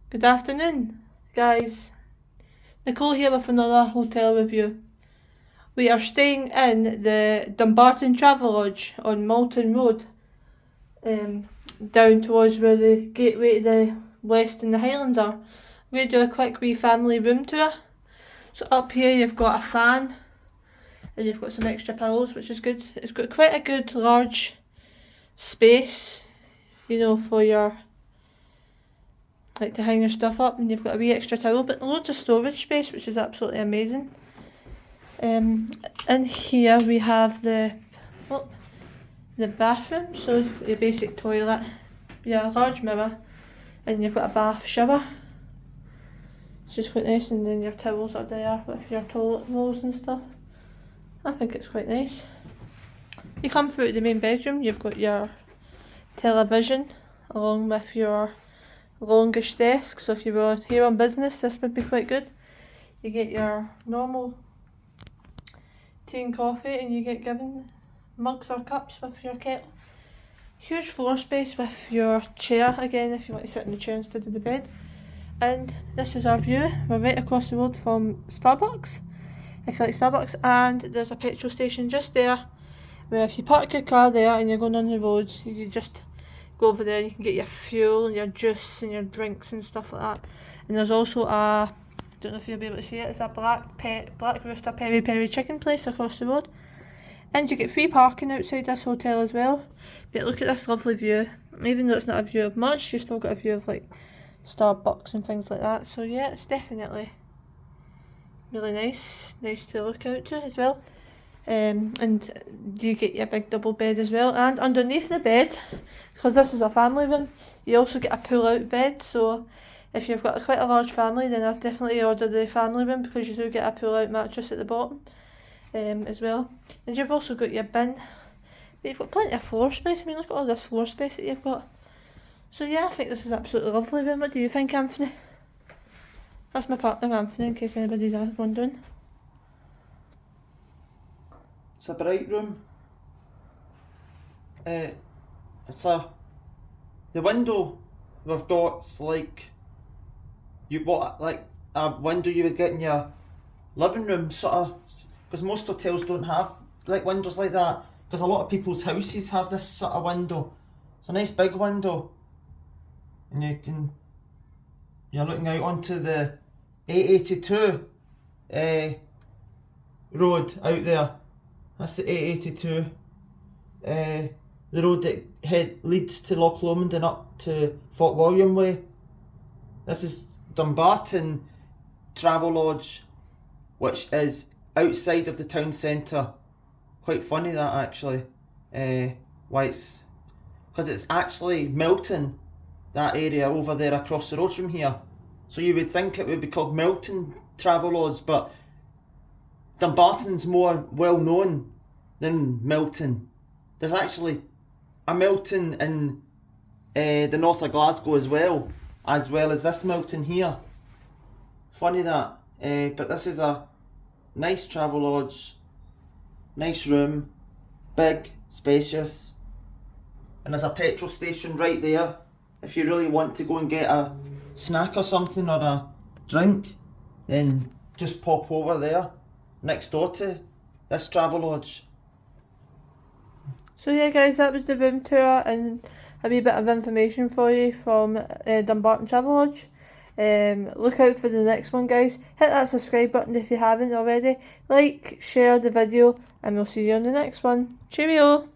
Good afternoon, guys. Nicole here with another hotel review. We are staying in the Dumbarton Travelodge on Malton Road, down towards where the gateway to the west and the Highlands are. We're going to do a quick wee family room tour. So up here you've got a fan and you've got some extra pillows, which is good. It's got quite a good large space, for your to hang your stuff up, and you've got a wee extra towel, but loads of storage space, which is absolutely amazing. In here we have the bathroom, so you've got your basic toilet, your large mirror, and you've got a bath shower. It's just quite nice, and then your towels are there with your toilet rolls and stuff. I think it's quite nice. You come through to the main bedroom, you've got your television along with your longish desk, so if you were here on business this would be quite good. You get your normal tea and coffee, and you get given mugs or cups with your kettle. Huge floor space with your chair again if you want to sit in the chair instead of the bed. And this is our view. We're right across the road from Starbucks, if you like Starbucks, and there's a petrol station just there where if you park your car there and you're going on the road, you just go over there and you can get your fuel and your juice and your drinks and stuff like that. And there's also a, don't know if you'll be able to see it, it's a Black Rooster peri peri chicken place across the road. And you get free parking outside this hotel as well. But look at this lovely view. Even though it's not a view of much, you've still got a view of like Starbucks and things like that. So yeah, it's definitely really nice to look out to as well. And you get your big double bed as well, and underneath the bed, because this is a family room, you also get a pull out bed. So if you've got quite a large family, then I'd definitely order the family room, because you do get a pull out mattress at the bottom as well. And you've also got your bin, but you've got plenty of floor space. I mean, look at all this floor space that you've got. So yeah, I think this is absolutely lovely room. What do you think, Anthony? That's my partner Anthony, in case anybody's wondering. It's a bright room. The window we've got's like a window you would get in your living room, sort of, because most hotels don't have like windows like that, because a lot of people's houses have this sort of window. It's a nice big window, and you're looking out onto the 882 road out there. That's the 882, the road that leads to Loch Lomond and up to Fort William Way. This is Dumbarton Travelodge, which is outside of the town centre. Quite funny that actually, why it's, because it's actually Milton, that area over there across the road from here. So you would think it would be called Milton Travelodge, but Dumbarton's more well known than Milton. There's actually a Milton in the north of Glasgow as well as this Milton here. Funny that. But this is a nice Travelodge, nice room, big, spacious, and there's a petrol station right there if you really want to go and get a snack or something or a drink, then just pop over there next door to this Travelodge. So yeah guys, that was the room tour and a wee bit of information for you from Dumbarton Travelodge. Look out for the next one, guys. Hit that subscribe button if you haven't already. Like, share the video, and we'll see you on the next one. Cheerio!